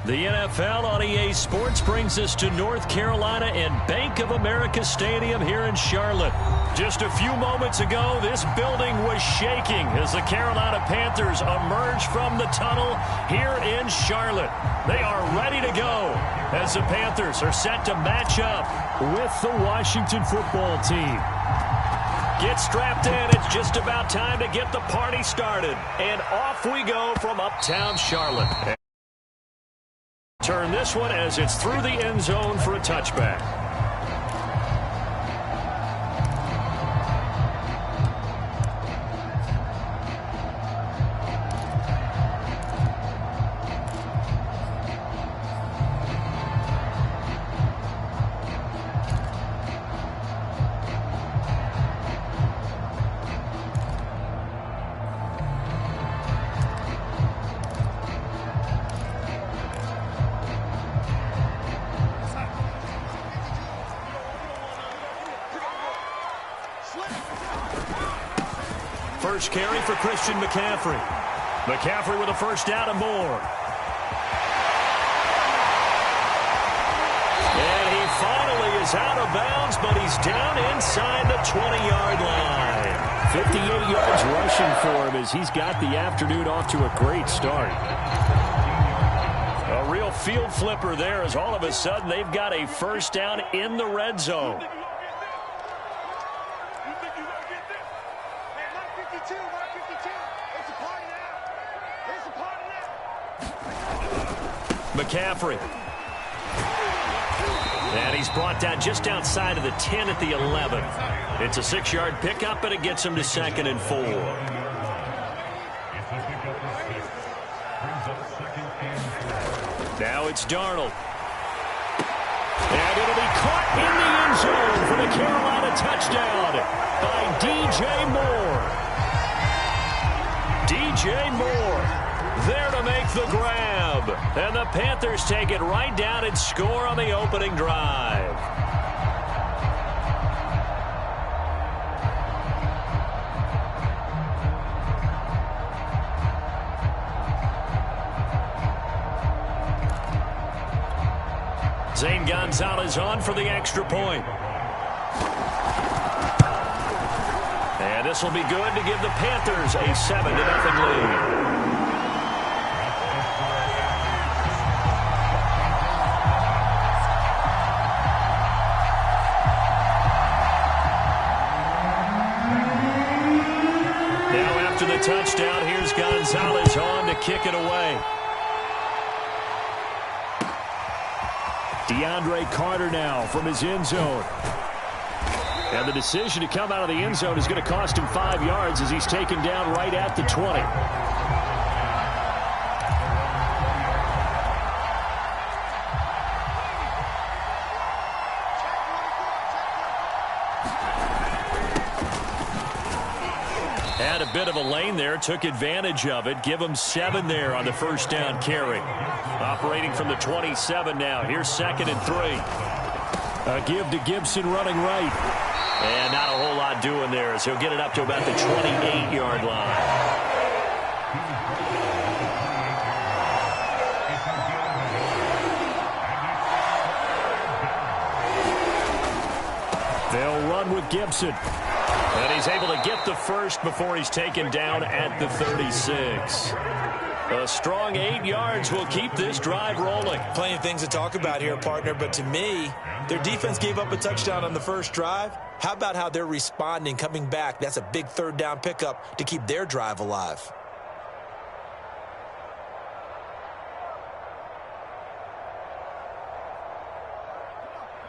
The NFL on EA Sports brings us to North Carolina and Bank of America Stadium here in Charlotte. Just a few moments ago, this building was shaking as the Carolina Panthers emerged from the tunnel here in Charlotte. They are ready to go as the Panthers are set to match up with the Washington football team. Get strapped in. It's just about time to get the party started. And off we go from uptown Charlotte. Turn this one as it's through the end zone for a touchback. First carry for Christian McCaffrey. McCaffrey with a first down and more. And he finally is out of bounds, but he's down inside the 20-yard line. 58 yards rushing for him as he's got the afternoon off to a great start. A real field flipper there as all of a sudden they've got a first down in the red zone. McCaffrey. And he's brought down just outside of the 10 at the 11. It's a 6-yard pickup, and it gets him to 2nd and 4. Now it's Darnold. And it'll be caught in the end zone for the Carolina touchdown by DJ Moore. DJ Moore there to make the grab. And the Panthers take it right down and score on the opening drive. Zane Gonzalez on for the extra point. And this will be good to give the Panthers a 7-0 lead. After the touchdown, here's Gonzalez on to kick it away. DeAndre Carter now from his end zone. And the decision to come out of the end zone is going to cost him 5 yards as he's taken down right at the 20. Had a bit of a lane there, took advantage of it. Give him 7 there on the first down carry. Operating from the 27 now. Here's 2nd and 3. A give to Gibson running right. And not a whole lot doing there as he'll get it up to about the 28-yard line. They'll run with Gibson. And he's able to get the first before he's taken down at the 36. A strong 8 yards will keep this drive rolling. Plenty of things to talk about here, partner, but to me, their defense gave up a touchdown on the first drive. How about how they're responding, coming back? That's a big third down pickup to keep their drive alive.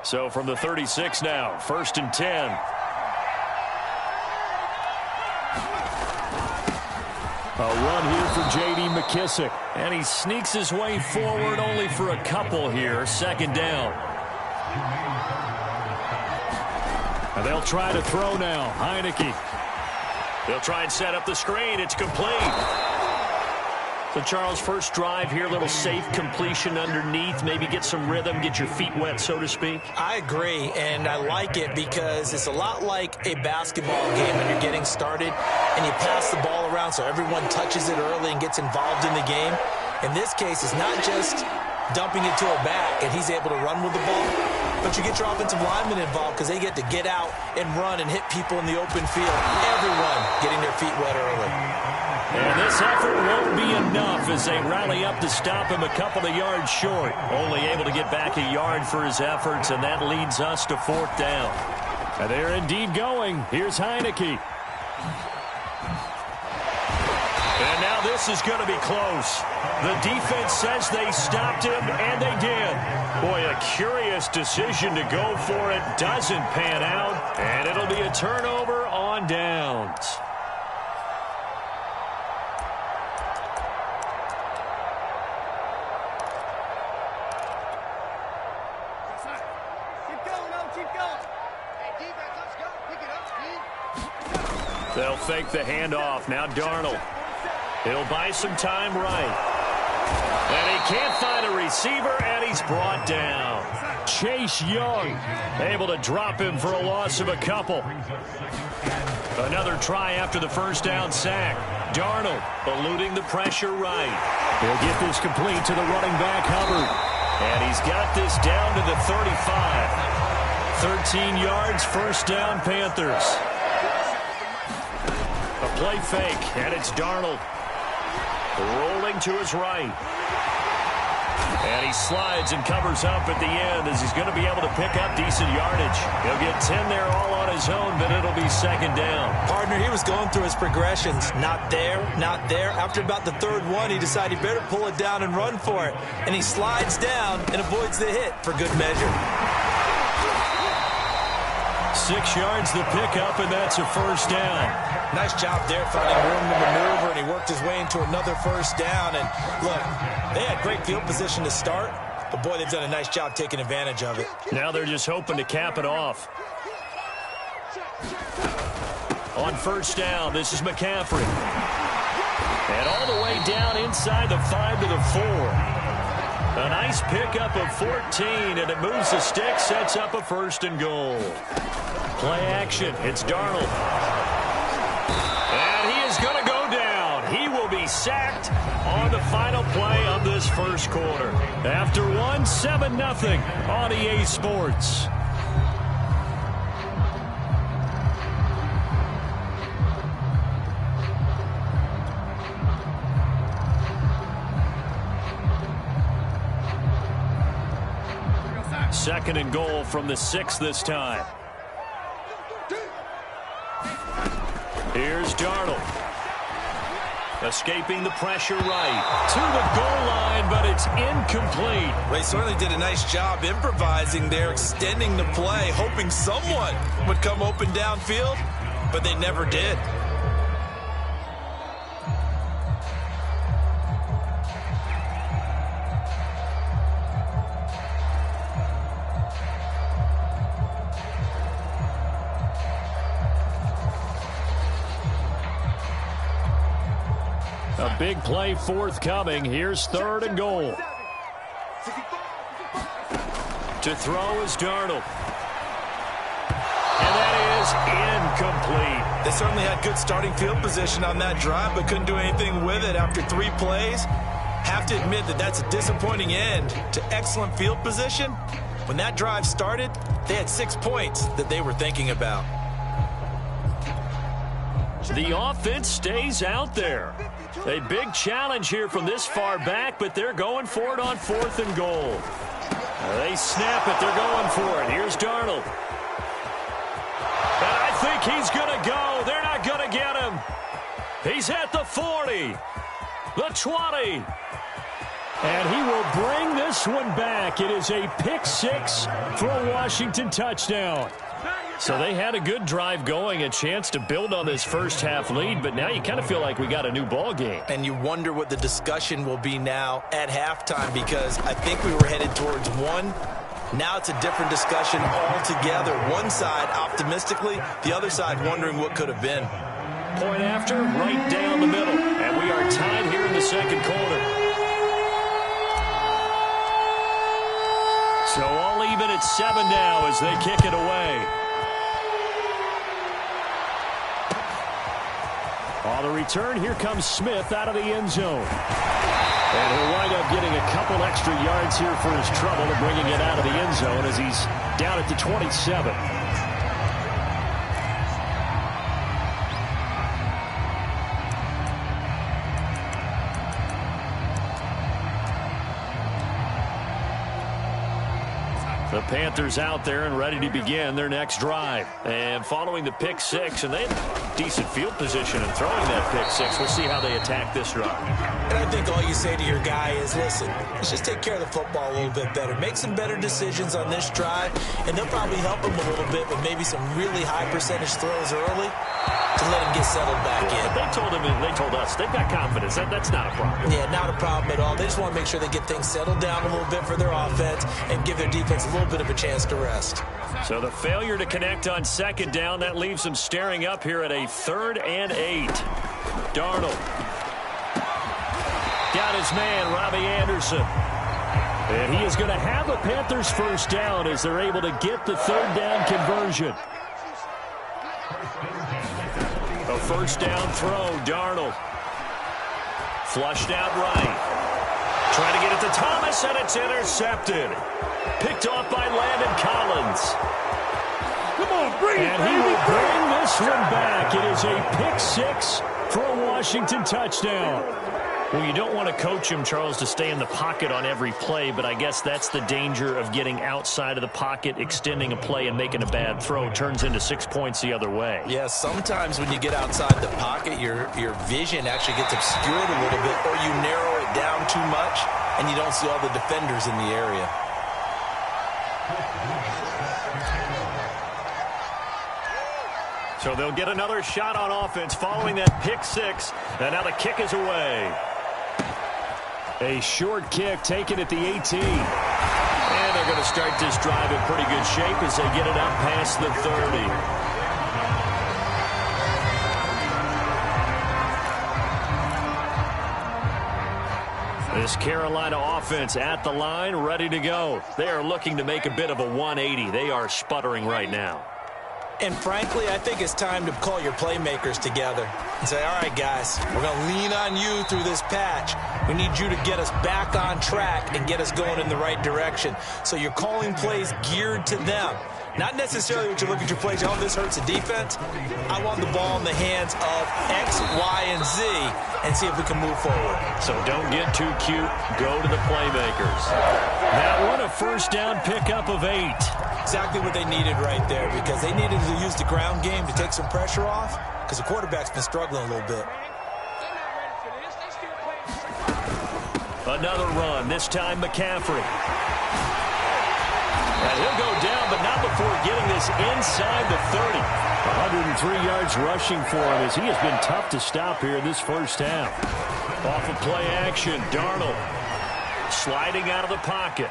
So from the 36 now, 1st and 10. A run here for J.D. McKissick. And he sneaks his way forward only for a couple here. 2nd down. And they'll try to throw now. Heineke. They'll try and set up the screen. It's complete. So, Charles, first drive here, little safe completion underneath. Maybe get some rhythm, get your feet wet, so to speak. I agree, and I like it because it's a lot like a basketball game when you're getting started and you pass the ball around so everyone touches it early and gets involved in the game. In this case, it's not just dumping it to a back, and he's able to run with the ball. But you get your offensive linemen involved because they get to get out and run and hit people in the open field. Everyone getting their feet wet early. And this effort won't be enough as they rally up to stop him a couple of yards short. Only able to get back a yard for his efforts, and that leads us to fourth down. And they're indeed going. Here's Heineke. And now this is going to be close. The defense says they stopped him, and they did. Boy, a curious decision to go for it. Doesn't pan out, and it'll be a turnover on downs. They'll fake the handoff. Now Darnold. He'll buy some time right. And he can't find a receiver, and he's brought down. Chase Young able to drop him for a loss of a couple. Another try after the first down sack. Darnold eluding the pressure right. He'll get this complete to the running back, Hubbard. And he's got this down to the 35. 13 yards, first down, Panthers. A play fake, and it's Darnold. Rolling to his right. And he slides and covers up at the end as he's going to be able to pick up decent yardage. He'll get 10 there all on his own, but it'll be second down. Partner, he was going through his progressions. Not there, not there. After about the third one, he decided he better pull it down and run for it. And he slides down and avoids the hit for good measure. 6 yards the pickup, and that's a first down. Nice job there finding room to maneuver, and he worked his way into another first down. And look, they had great field position to start, but boy, they've done a nice job taking advantage of it. Now they're just hoping to cap it off. On first down, this is McCaffrey. And all the way down inside the 5 to the 4. A nice pickup of 14, and it moves the stick, sets up a first and goal. Play action, it's Darnold. And he is going to go down. He will be sacked on the final play of this first quarter. After 7-0 on EA Sports. Second and goal from the 6 this time. Here's Darnold. Escaping the pressure right. To the goal line, but it's incomplete. They certainly did a nice job improvising there, extending the play, hoping someone would come open downfield, but they never did. A big play forthcoming. Here's third and goal. To throw is Darnold. And that is incomplete. They certainly had good starting field position on that drive, but couldn't do anything with it after 3 plays. Have to admit that that's a disappointing end to excellent field position. When that drive started, they had 6 points that they were thinking about. The offense stays out there. A big challenge here from this far back, but they're going for it on 4th and goal. They snap it. They're going for it. Here's Darnold. And I think he's going to go. They're not going to get him. He's at the 40, the 20. And he will bring this one back. It is a pick 6 for a Washington touchdown. So they had a good drive going, a chance to build on this first half lead, but now you kind of feel like we got a new ball game. And you wonder what the discussion will be now at halftime, because I think we were headed towards one. Now it's a different discussion altogether. One side optimistically, the other side wondering what could have been. Point after, right down the middle. And we are tied here in the second quarter. So all even at 7 now as they kick it away. On the return, here comes Smith out of the end zone. And he'll wind up getting a couple extra yards here for his trouble and bringing it out of the end zone as he's down at the 27. The Panthers out there and ready to begin their next drive. And following the pick six, and they had decent field position in throwing that pick six. We'll see how they attack this drive. And I think all you say to your guy is, listen, let's just take care of the football a little bit better. Make some better decisions on this drive, and they'll probably help him a little bit with maybe some really high percentage throws early to let him get settled back in. They told him, and they told us, they've got confidence. That's not a problem. Yeah, not a problem at all. They just want to make sure they get things settled down a little bit for their offense and give their defense a little bit of a chance to rest. So the failure to connect on second down, that leaves them staring up here at a 3rd and 8. Darnold. Got his man, Robbie Anderson. And he is going to have a Panthers first down as they're able to get the 3rd down conversion. A first down throw, Darnold. Flushed out right. Trying to get it to Thomas, and it's intercepted. Picked off by Landon Collins. Come on, bring it, and he will bring this one back. It is a pick six for a Washington touchdown. Well, you don't want to coach him, Charles, to stay in the pocket on every play, but I guess that's the danger of getting outside of the pocket, extending a play, and making a bad throw. Turns into 6 points the other way. Yeah, sometimes when you get outside the pocket, your vision actually gets obscured a little bit, or you narrow it down too much, and you don't see all the defenders in the area. So they'll get another shot on offense following that pick six, and now the kick is away. A short kick taken at the 18. And they're going to start this drive in pretty good shape as they get it up past the 30. This Carolina offense at the line, ready to go. They are looking to make a bit of a 180. They are sputtering right now. And frankly, I think it's time to call your playmakers together and say, all right, guys, we're going to lean on you through this patch. We need you to get us back on track and get us going in the right direction. So you're calling plays geared to them. Not necessarily what you look at your plays, oh, this hurts the defense. I want the ball in the hands of X, Y, and Z and see if we can move forward. So don't get too cute. Go to the playmakers. That one a first down pickup of 8. Exactly what they needed right there, because they needed to use the ground game to take some pressure off, because the quarterback's been struggling a little bit. Another run, this time McCaffrey. And he'll go down, but not before getting this inside the 30. 103 yards rushing for him as he has been tough to stop here in this first half. Off of play action, Darnold sliding out of the pocket.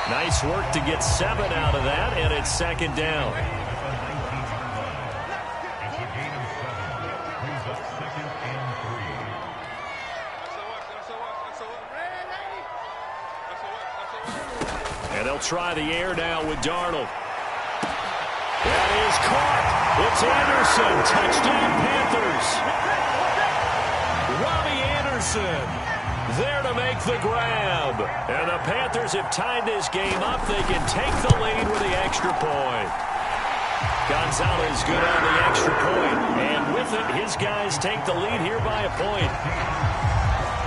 Nice work to get 7 out of that, and it's second down. And they'll try the air now with Darnold. That is caught. It's Anderson. Touchdown, Panthers. Robbie Anderson there to make the grab. And the Panthers have tied this game up. They can take the lead with the extra point. Gonzalez good on the extra point. And with it, his guys take the lead here by a point.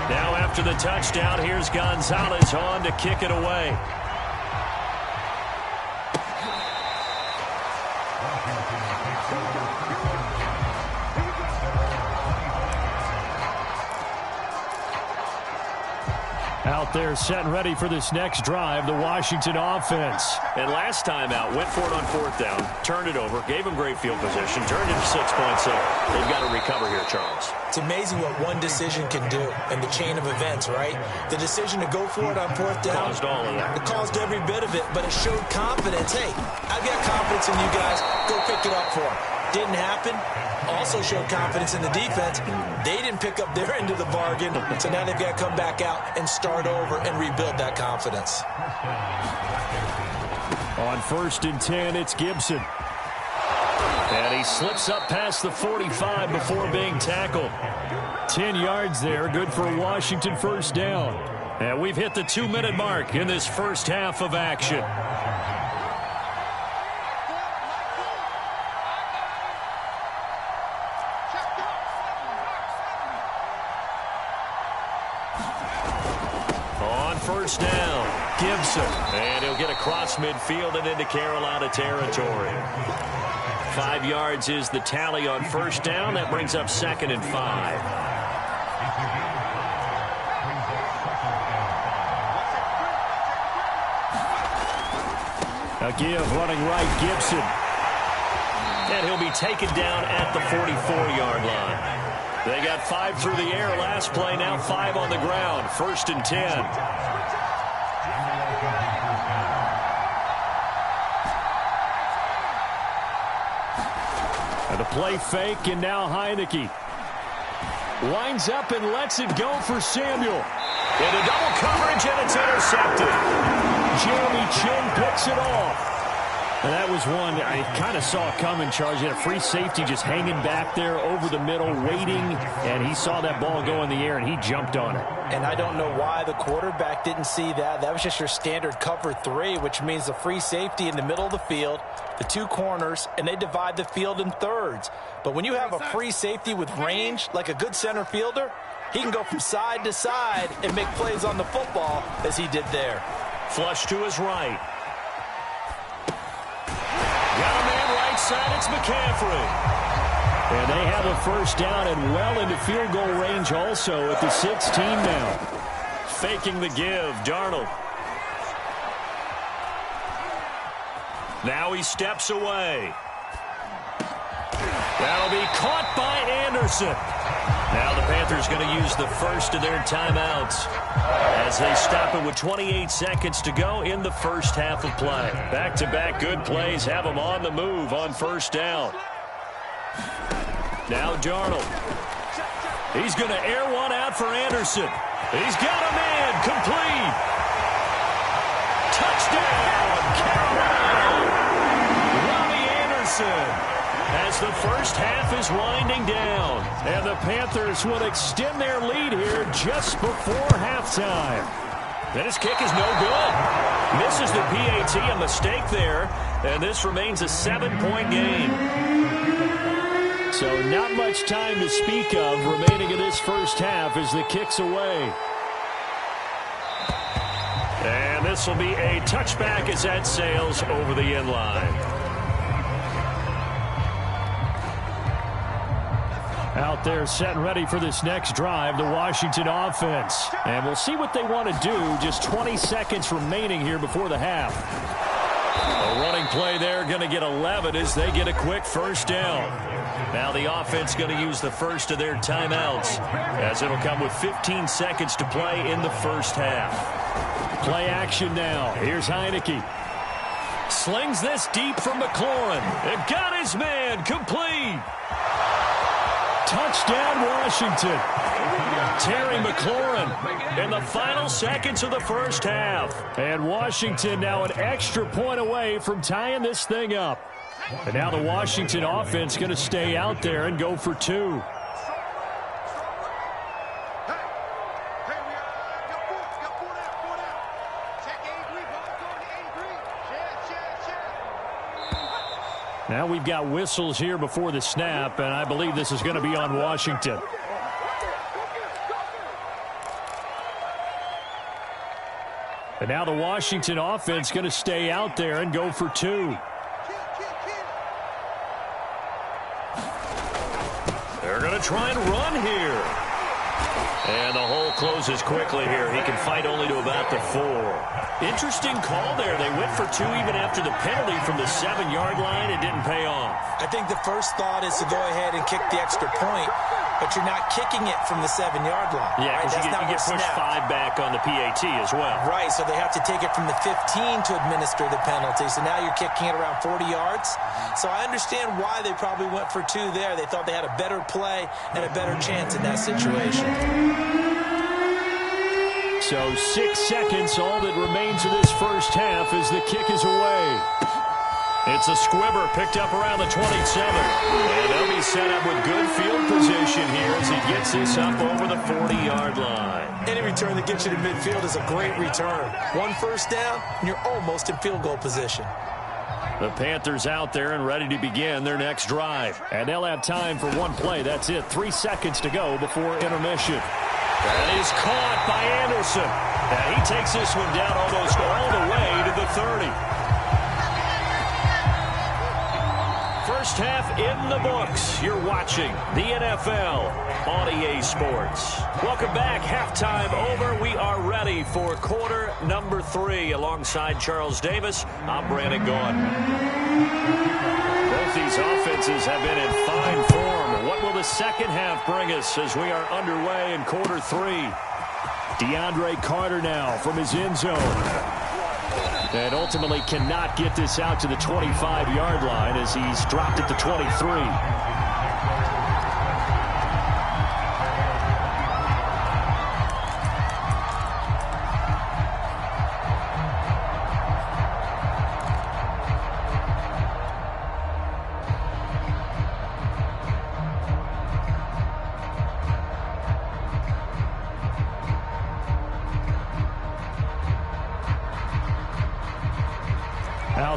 Now after the touchdown, here's Gonzalez on to kick it away. Out there set and ready for this next drive, the Washington offense. And last time out, went for it on 4th down, turned it over, gave them great field position, turned into 6 points, so they've got to recover here, Charles. It's amazing what one decision can do in the chain of events, right? The decision to go for it on 4th down. Caused all of that. It caused every bit of it, but it showed confidence. Hey, I've got confidence in you guys. Go pick it up for them. Didn't happen. Also showed confidence in the defense. They didn't pick up their end of the bargain, so now they've got to come back out and start over and rebuild that confidence. On 1st and 10, it's Gibson. And he slips up past the 45 before being tackled. 10 yards there. Good for a Washington first down. And we've hit the 2-minute mark in this first half of action. On first down, Gibson. And he'll get across midfield and into Carolina territory. 5 yards is the tally on first down. That brings up 2nd and 5. A give running right, Gibson. And he'll be taken down at the 44-yard line. They got 5 through the air last play, now 5 on the ground. 1st and 10. And a play fake, and now Heineke winds up and lets it go for Samuel. Into double coverage, and it's intercepted. Jeremy Chin picks it off. And that was one I kind of saw coming, Charles. You had a free safety just hanging back there over the middle, waiting, and he saw that ball go in the air, and he jumped on it. And I don't know why the quarterback didn't see that. That was just your standard cover 3, which means the free safety in the middle of the field, the 2 corners, and they divide the field in thirds. But when you have a free safety with range, like a good center fielder, he can go from side to side and make plays on the football as he did there. Flush to his right. Got a man right side, it's McCaffrey. And they have a first down and well into field goal range also at the 16 now. Faking the give, Darnold. Now he steps away. That'll be caught by Anderson. Now the Panthers going to use the first of their timeouts as they stop it with 28 seconds to go in the first half of play. Back-to-back good plays have them on the move on first down. Now Darnold. He's going to air one out for Anderson. He's got a man complete. Touchdown, Carolina. Robbie Anderson. As the first half is winding down. And the Panthers will extend their lead here just before halftime. And his kick is no good. Misses the PAT, a mistake there. And this remains a 7-point game. So not much time to speak of remaining in this first half as the kick's away. And this will be a touchback as that sails over the end line. Out there set and ready for this next drive, the Washington offense. And we'll see what they want to do. Just 20 seconds remaining here before the half. A running play there, going to get 11 as they get a quick first down. Now the offense going to use the first of their timeouts as it'll come with 15 seconds to play in the first half. Play action now. Here's Heineke. Slings this deep from McLaurin. It got his man complete. Touchdown, Washington. Terry McLaurin in the final seconds of the first half. And Washington now an extra point away from tying this thing up. And now the Washington offense going to stay out there and go for 2. Now we've got whistles here before the snap, and I believe this is going to be on Washington. And now the Washington offense going to stay out there and go for 2. They're going to try and run here. And the hole closes quickly here. He can fight only to about the 4. Interesting call there. They went for 2 even after the penalty from the 7-yard line. It didn't pay off. I think the first thought is to go ahead and kick the extra point, but you're not kicking it from the 7-yard line. Yeah, because right? you get pushed 5 back on the PAT as well. Right, so they have to take it from the 15 to administer the penalty. So now you're kicking it around 40 yards. So I understand why they probably went for 2 there. They thought they had a better play and a better chance in that situation. So 6 seconds, all that remains of this first half as the kick is away. It's a squibber picked up around the 27. And they'll be set up with good field position here as he gets this up over the 40-yard line. Any return that gets you to midfield is a great return. One first down, and you're almost in field goal position. The Panthers out there and ready to begin their next drive. And they'll have time for one play. That's it. 3 seconds to go before intermission. That is caught by Anderson. And he takes this one down almost all the way to the 30. First half in the books. You're watching the NFL on EA Sports. Welcome back. Halftime over. We are ready for quarter number 3. Alongside Charles Davis, I'm Brandon Gaughan. Both these offenses have been in fine form. What will the second half bring us as we are underway in quarter 3? DeAndre Carter now from his end zone. And ultimately cannot get this out to the 25-yard line as he's dropped at the 23.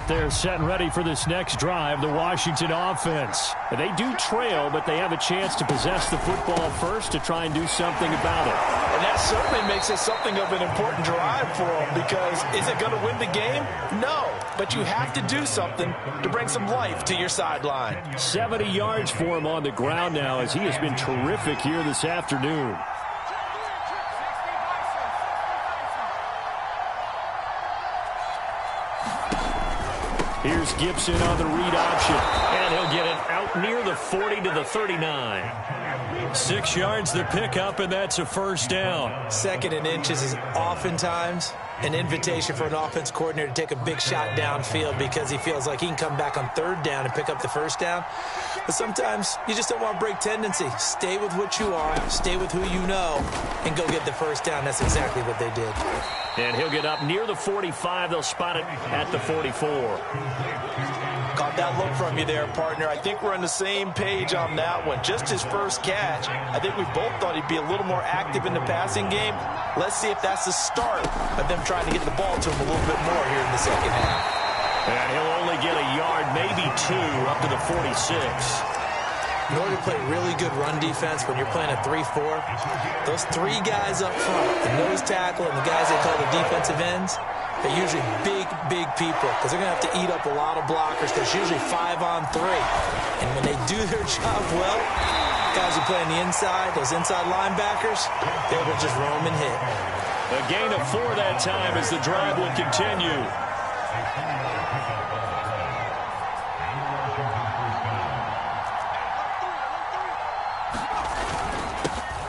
They're set and ready for this next drive, the Washington offense. They do trail, but they have a chance to possess the football first to try and do something about it. And that certainly makes it something of an important drive for them, because is it going to win the game? No, but you have to do something to bring some life to your sideline. 70 yards for him on the ground now as he has been terrific here this afternoon. Here's Gibson on the read option, and he'll get it out near the 40 to the 39. 6 yards the pickup, and that's a first down. 2nd and inches is oftentimes an invitation for an offense coordinator to take a big shot downfield because he feels like he can come back on 3rd down and pick up the first down. But sometimes you just don't want to break tendency. Stay with what you are, stay with who you know, and go get the first down. That's exactly what they did. And he'll get up near the 45. They'll spot it at the 44. Caught that look from you there, partner. I think we're on the same page on that one. Just his first catch. I think we both thought he'd be a little more active in the passing game. Let's see if that's the start of them trying to get the ball to him a little bit more here in the second half. And he'll only get a yard, maybe 2, up to the 46. In order to play really good run defense when you're playing a 3-4, those 3 guys up front, the nose tackle and the guys they call the defensive ends, they're usually big, big people because they're going to have to eat up a lot of blockers. There's usually 5 on 3. And when they do their job well, guys who play on the inside, those inside linebackers, they're able to just roam and hit. A gain of 4 that time as the drive will continue.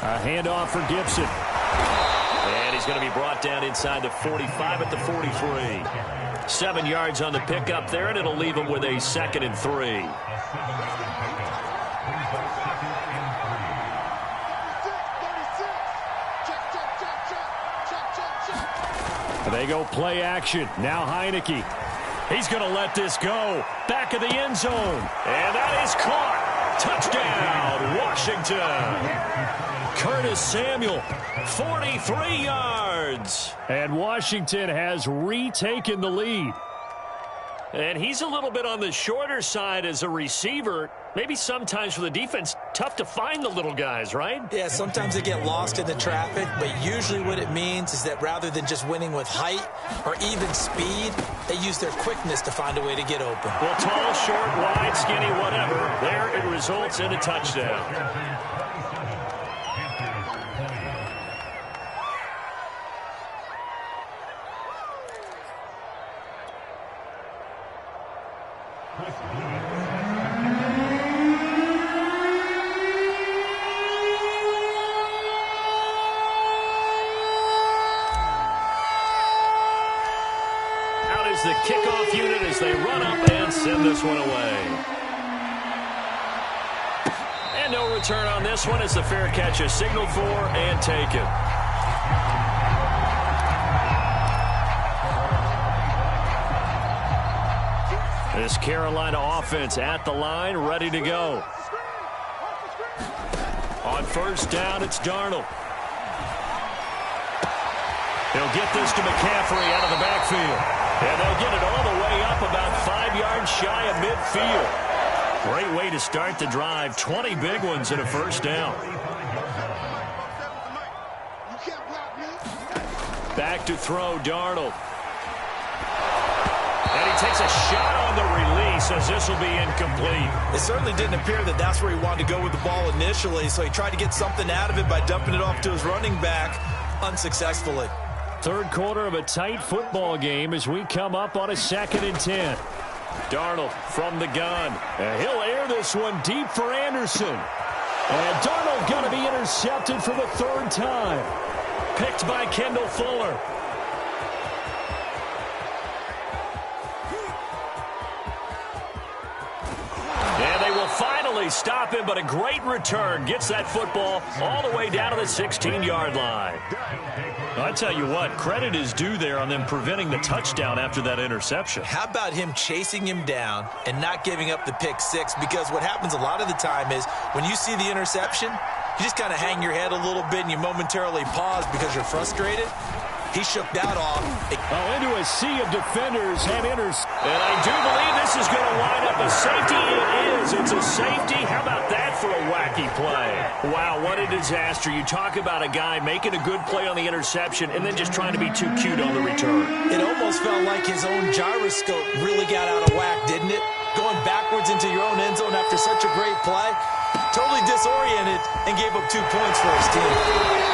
A handoff for Gibson. And he's going to be brought down inside the 45 at the 43. 7 yards on the pickup there, and it'll leave him with a 2nd and 3. They go play action. Now Heineke. He's going to let this go. Back of the end zone. And that is caught. Touchdown, Washington. Curtis Samuel, 43 yards. And Washington has retaken the lead. And he's a little bit on the shorter side as a receiver. Maybe sometimes for the defense, tough to find the little guys, right? Yeah, sometimes they get lost in the traffic, but usually what it means is that rather than just winning with height or even speed, they use their quickness to find a way to get open. Well, tall, short, wide, skinny, whatever, there it results in a touchdown. The kickoff unit as they run up and send this one away. And no return on this one as the fair catch is signaled for and taken. This Carolina offense at the line, ready to go. On first down, it's Darnold. He'll get this to McCaffrey out of the backfield. And they'll get it all the way up about 5 yards shy of midfield. Great way to start the drive. 20 big ones and a first down. Back to throw, Darnold. And he takes a shot on the release as this will be incomplete. It certainly didn't appear that that's where he wanted to go with the ball initially, so he tried to get something out of it by dumping it off to his running back unsuccessfully. Third quarter of a tight football game as we come up on a 2nd and 10. Darnold from the gun. And he'll air this one deep for Anderson. And Darnold going to be intercepted for the 3rd time. Picked by Kendall Fuller. And they will finally stop him, but a great return. Gets that football all the way down to the 16-yard line. I tell you what, credit is due there on them preventing the touchdown after that interception. How about him chasing him down and not giving up the pick six? Because what happens a lot of the time is when you see the interception, you just kind of hang your head a little bit and you momentarily pause because you're frustrated. He shook that off. Into a sea of defenders and And I do believe this is going to wind up a safety. It is. It's a safety. How about that for a wacky play? Wow, what a disaster. You talk about a guy making a good play on the interception and then just trying to be too cute on the return. It almost felt like his own gyroscope really got out of whack, didn't it? Going backwards into your own end zone after such a great play. Totally disoriented and gave up 2 points for his team.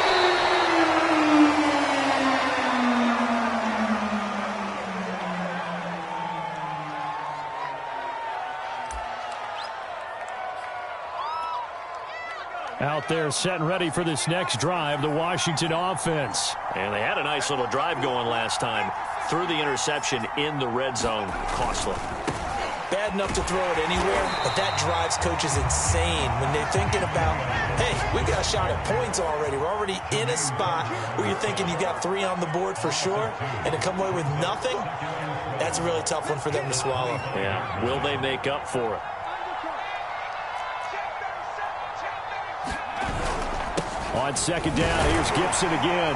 Out there set and ready for this next drive, the Washington offense. And they had a nice little drive going last time. Threw the interception in the red zone. Costly. Bad enough to throw it anywhere, but that drives coaches insane when they're thinking about, hey, we got a shot at points already. We're already in a spot where you're thinking you got 3 on the board for sure, and to come away with nothing, that's a really tough one for them to swallow. Yeah, will they make up for it? On 2nd down, here's Gibson again.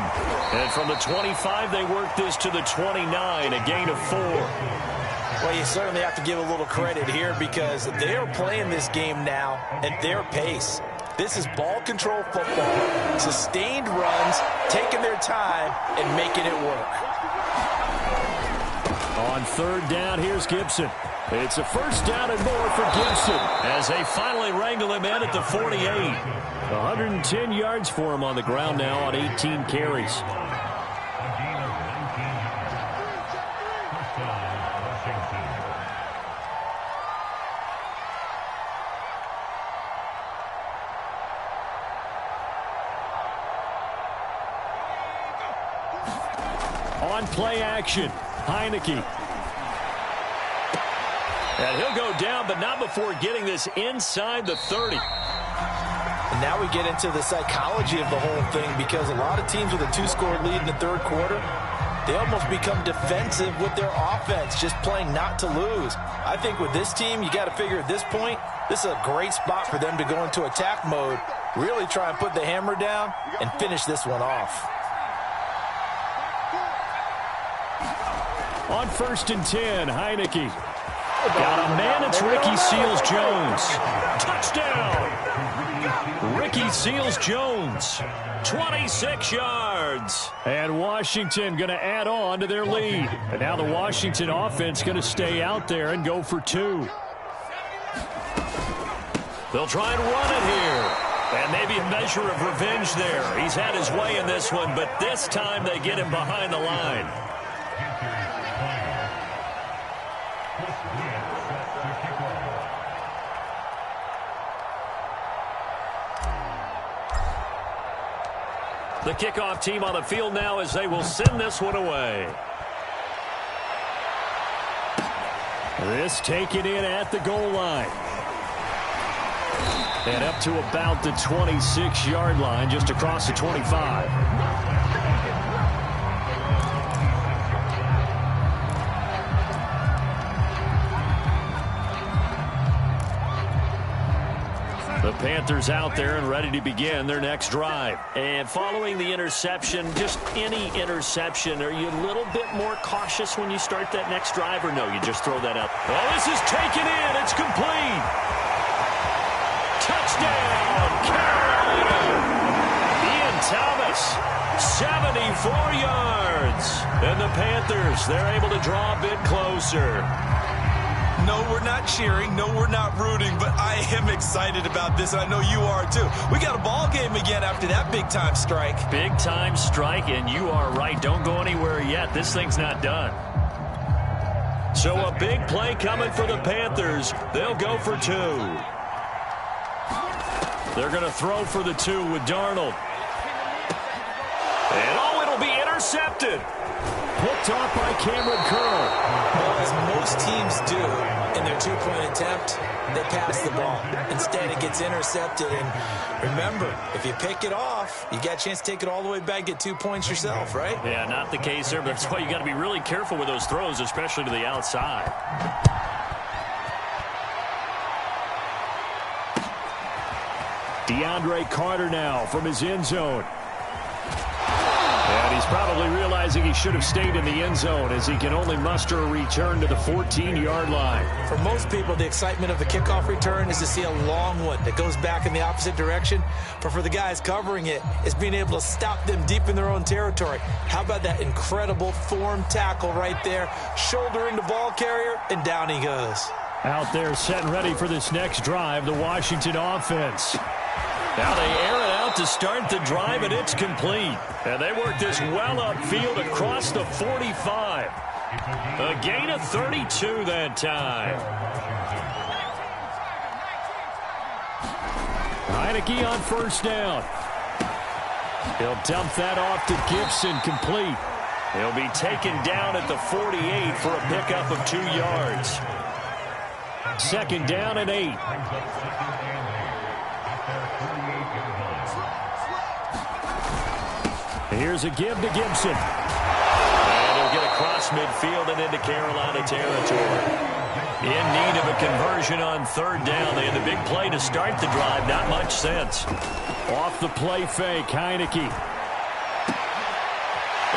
And from the 25, they work this to the 29, a gain of 4. Well, you certainly have to give a little credit here because they are playing this game now at their pace. This is ball control football, sustained runs, taking their time, and making it work. On 3rd down, here's Gibson. It's a first down and more for Gibson as they finally wrangle him in at the 48. 110 yards for him on the ground now on 18 carries. On play action, Heineke. And he'll go down, but not before getting this inside the 30. And now we get into the psychology of the whole thing because a lot of teams with a 2-score lead in the 3rd quarter, they almost become defensive with their offense, just playing not to lose. I think with this team, you got to figure at this point, this is a great spot for them to go into attack mode, really try and put the hammer down and finish this one off. On 1st and 10, Heineke. Got a man, it's Ricky Seals-Jones. Touchdown! Ricky Seals-Jones, 26 yards. And Washington going to add on to their lead. And now the Washington offense going to stay out there and go for 2. They'll try and run it here. And maybe a measure of revenge there. He's had his way in this one, but this time they get him behind the line. The kickoff team on the field now as they will send this one away. This taken in at the goal line. And up to about the 26-yard line, just across the 25. Panthers out there and ready to begin their next drive. And following the interception, just any interception, are you a little bit more cautious when you start that next drive, or no, you just throw that up? Well, this is taken in. It's complete. Touchdown, Carolina. Ian Thomas, 74 yards. And the Panthers, they're able to draw a bit closer. No, we're not cheering. No, we're not rooting. But I am excited about this, and I know you are too. We got a ball game again after that big-time strike. Big-time strike, and you are right. Don't go anywhere yet. This thing's not done. So a big play coming for the Panthers. They'll go for 2. They're going to throw for the 2 with Darnold. And, oh, it'll be intercepted. Picked off by Cameron Curl. Well, as most teams do in their 2-point attempt, they pass the ball. Instead, it gets intercepted. And remember, if you pick it off, you got a chance to take it all the way back, get 2 points yourself, right? Yeah, not the case there, but that's why you got to be really careful with those throws, especially to the outside. DeAndre Carter now from his end zone. And he's probably realizing he should have stayed in the end zone as he can only muster a return to the 14-yard line. For most people, the excitement of the kickoff return is to see a long one that goes back in the opposite direction. But for the guys covering it, it's being able to stop them deep in their own territory. How about that incredible form tackle right there? Shouldering the ball carrier, and down he goes. Out there set and ready for this next drive, the Washington offense. Now they air it out to start the drive, and it's complete. And they work this well upfield across the 45. A gain of 32 that time. Heineke on first down. He'll dump that off to Gibson, complete. He'll be taken down at the 48 for a pickup of 2 yards. Second down and 8. Here's a give to Gibson. And he'll get across midfield and into Carolina territory. In need of a conversion on third down. They had the big play to start the drive. Not much sense. Off the play fake, Heineke.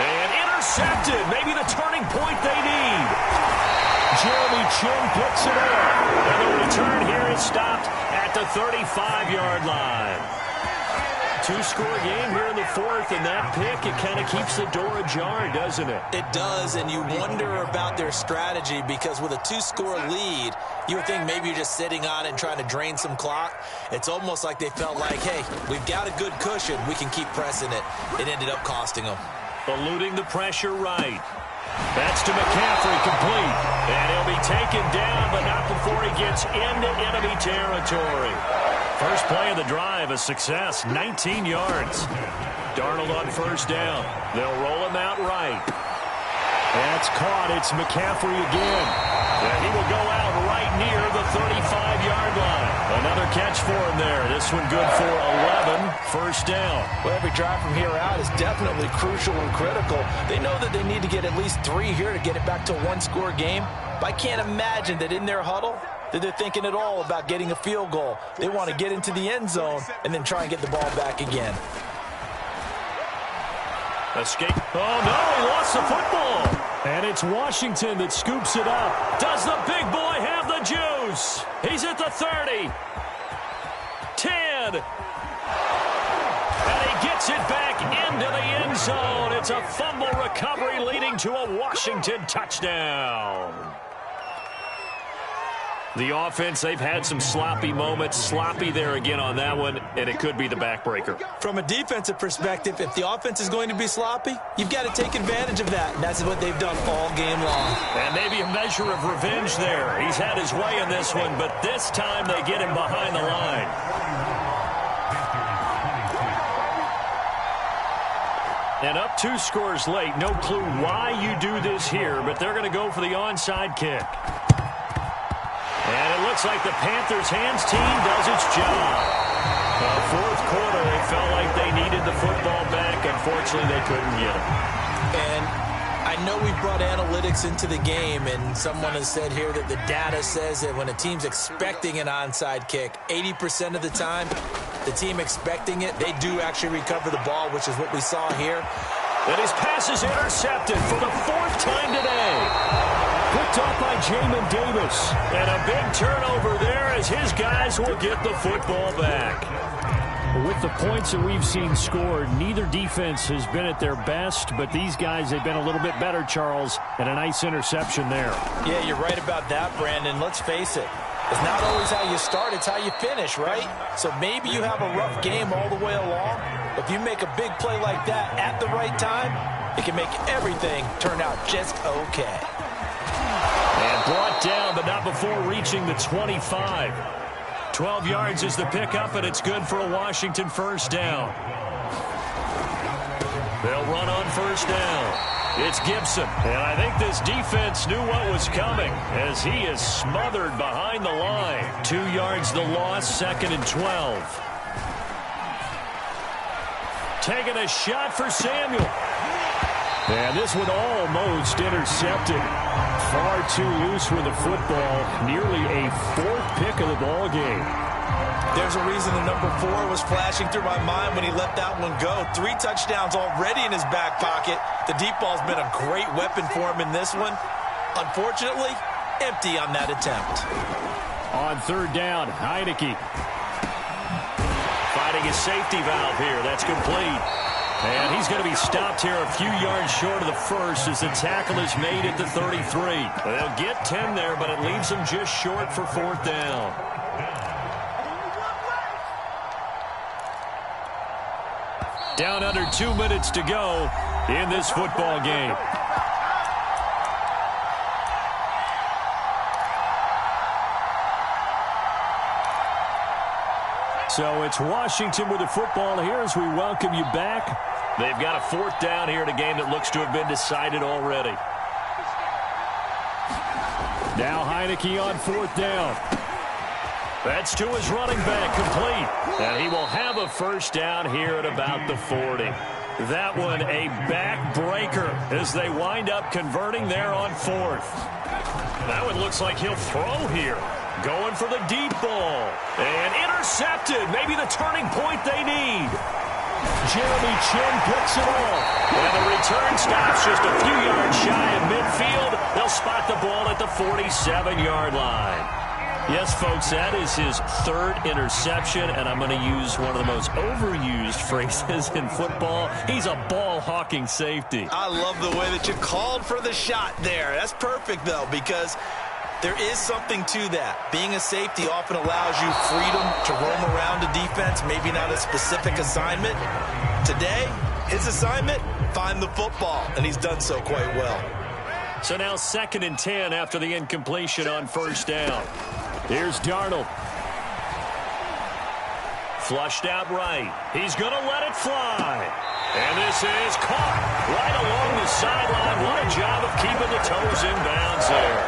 And intercepted. Maybe the turning point they need. Jeremy Chin picks it up. And the return here is stopped at the 35-yard line. 2-score game here in the fourth, and that pick, it kind of keeps the door ajar, doesn't it? It does, and you wonder about their strategy because with a 2-score lead, you would think maybe you're just sitting on it and trying to drain some clock. It's almost like they felt like, hey, we've got a good cushion. We can keep pressing it. It ended up costing them. Eluding the pressure right. That's to McCaffrey, complete. And he'll be taken down, but not before he gets into enemy territory. First play of the drive, a success, 19 yards. Darnold on first down. They'll roll him out right. That's caught. It's McCaffrey again. And he will go out right near the 35-yard line. Another catch for him there. This one good for 11. First down. Well, every drive from here out is definitely crucial and critical. They know that they need to get at least 3 here to get it back to a 1-score game. But I can't imagine that in their huddle that they're thinking at all about getting a field goal. They want to get into the end zone and then try and get the ball back again. Escape. Oh, no, he lost the football. And it's Washington that scoops it up. Does the big boy have the juice? He's at the 30. 10. And he gets it back into the end zone. It's a fumble recovery leading to a Washington touchdown. The offense, they've had some sloppy moments. Sloppy there again on that one, and it could be the backbreaker. From a defensive perspective, if the offense is going to be sloppy, you've got to take advantage of that, and that's what they've done all game long. And maybe a measure of revenge there. He's had his way in this one, but this time they get him behind the line. And up 2 scores late. No clue why you do this here, but they're going to go for the onside kick. And it looks like the Panthers' hands team does its job. Fourth quarter, they felt like they needed the football back. Unfortunately, they couldn't get it. And I I know we've brought analytics into the game, and someone has said here that the data says that when a team's expecting an onside kick, 80% of the time, the team expecting it, they do actually recover the ball, which is what we saw here. And his pass is intercepted for the 4th time today. Picked off by Jamin Davis. And a big turnover there as his guys will get the football back. With the points that we've seen scored, neither defense has been at their best, but these guys have been a little bit better, Charles, and a nice interception there. Yeah, you're right about that, Brandon. Let's face it. It's not always how you start, it's how you finish, right? So maybe you have a rough game all the way along, but if you make a big play like that at the right time, it can make everything turn out just okay. And brought down, but not before reaching the 25. 12 yards is the pickup, and it's good for a Washington first down. They'll run on first down. It's Gibson, and I think this defense knew what was coming as he is smothered behind the line. 2 yards the loss, 2nd and 12. Taking a shot for Samuel. And this one almost intercepted. Far too loose with the football. Nearly a 4th pick of the ball game. There's a reason the number 4 was flashing through my mind when he let that one go. 3 touchdowns already in his back pocket. The deep ball's been a great weapon for him in this one. Unfortunately, empty on that attempt. On 3rd down, Heineke. Finding his safety valve here. That's complete. And he's going to be stopped here a few yards short of the first as the tackle is made at the 33. They'll get 10 there, but it leaves them just short for 4th down. Down under 2 minutes to go in this football game. So it's Washington with the football here as we welcome you back. They've got a 4th down here in a game that looks to have been decided already. Now Heineke on 4th down. That's to his running back, complete. And he will have a first down here at about the 40. That one a backbreaker as they wind up converting there on 4th. That one looks like he'll throw here. Going for the deep ball. And intercepted. Maybe the turning point they need. Jeremy Chin picks it off. And the return stops just a few yards shy of midfield. They'll spot the ball at the 47-yard line. Yes, folks, that is his 3rd interception, and I'm going to use one of the most overused phrases in football. He's a ball-hawking safety. I love the way that you called for the shot there. That's perfect, though, because there is something to that. Being a safety often allows you freedom to roam around a defense, maybe not a specific assignment. Today, his assignment, find the football, and he's done so quite well. So now 2nd and 10 after the incompletion on first down. Here's Darnold. Flushed out right. He's going to let it fly. And this is caught right along the sideline. What a job of keeping the toes in bounds there.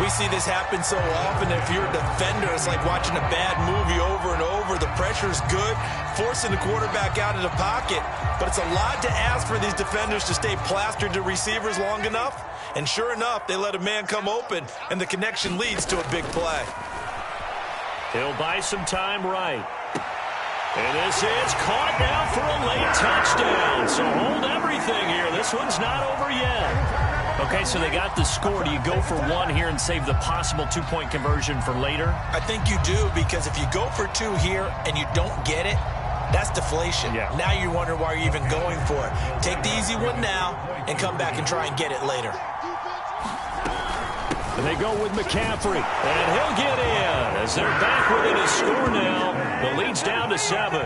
We see this happen so often. If you're a defender, it's like watching a bad movie over and over. The pressure's good, forcing the quarterback out of the pocket. But it's a lot to ask for these defenders to stay plastered to receivers long enough. And sure enough, they let a man come open, and the connection leads to a big play. He'll buy some time right. And this is caught now for a late touchdown. So hold everything here. This one's not over yet. Okay, so they got the score. Do you go for 1 here and save the possible 2-point conversion for later? I think you do, because if you go for 2 here and you don't get it, that's deflation. Yeah. Now you wonder why you're even going for it. Take the easy one now and come back and try and get it later. And they go with McCaffrey, and he'll get in as they're back within a score now. The lead's down to 7.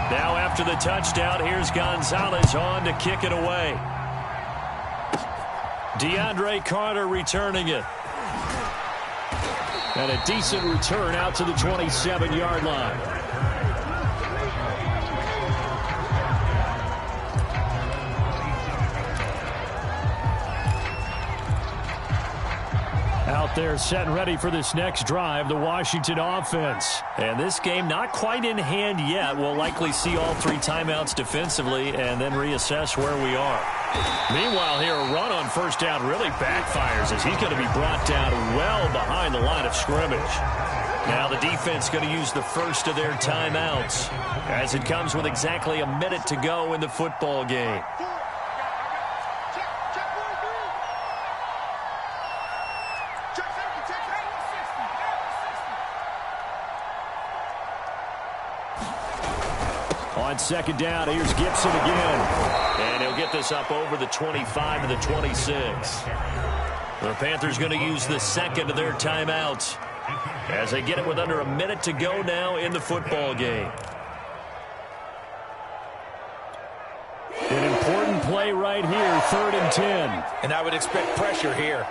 Now after the touchdown, here's Gonzalez on to kick it away. DeAndre Carter returning it. And a decent return out to the 27-yard line. Out out there set and ready for this next drive, the Washington offense. And this game not quite in hand yet. We'll likely see all 3 timeouts defensively and then reassess where we are. Meanwhile here, a run on first down really backfires as he's going to be brought down well behind the line of scrimmage. Now the defense going to use the first of their timeouts as it comes with exactly a minute to go in the football game. On second down, here's Gibson again. And he'll get this up over the 25 to the 26. The Panthers going to use the second of their timeouts as they get it with under a minute to go now in the football game. An important play right here, 3rd and 10. And I would expect pressure here.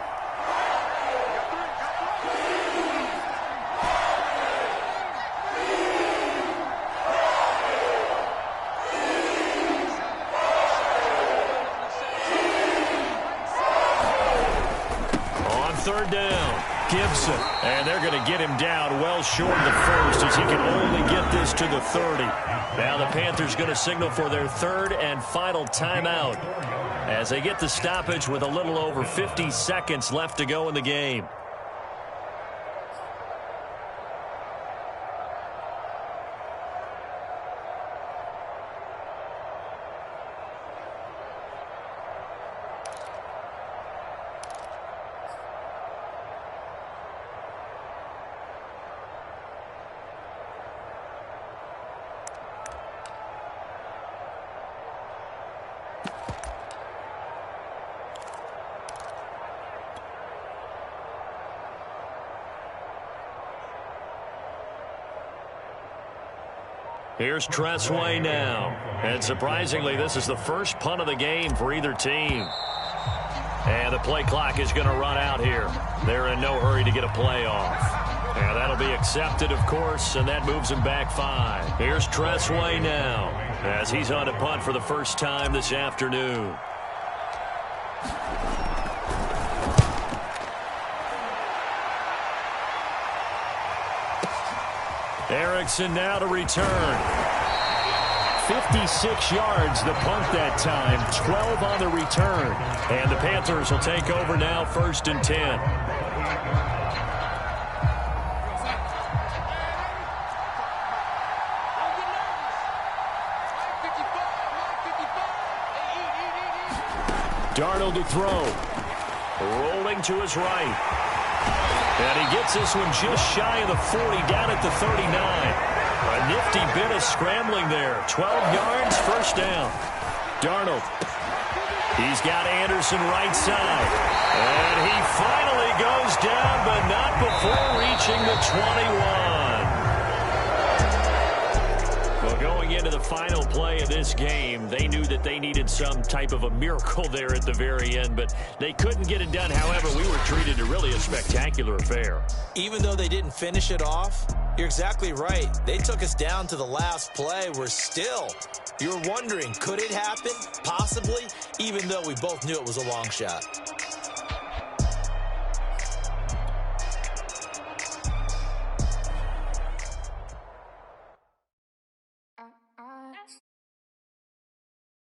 Third down, Gibson. And they're going to get him down well short of the first as he can only get this to the 30. Now the Panthers going to signal for their 3rd and final timeout as they get the stoppage with a little over 50 seconds left to go in the game. Here's Tressway now. And surprisingly, this is the first punt of the game for either team. And the play clock is going to run out here. They're in no hurry to get a play off. And that'll be accepted, of course, and that moves him back 5. Here's Tressway now as he's on to punt for the first time this afternoon. Erickson now to return. 56 yards the punt that time, 12 on the return. And the Panthers will take over now, 1st and 10. Darnold to throw. Rolling to his right. And he gets this one just shy of the 40, down at the 39. A nifty bit of scrambling there. 12 yards, first down. Darnold. He's got Anderson right side. And he finally goes down, but not before reaching the 21. Well, going into the final play of this game, they knew that they needed some type of a miracle there at the very end, but they couldn't get it done. However, we were treated to really a spectacular affair. Even though they didn't finish it off, you're exactly right. They took us down to the last play. You're wondering, could it happen? Possibly, even though we both knew it was a long shot.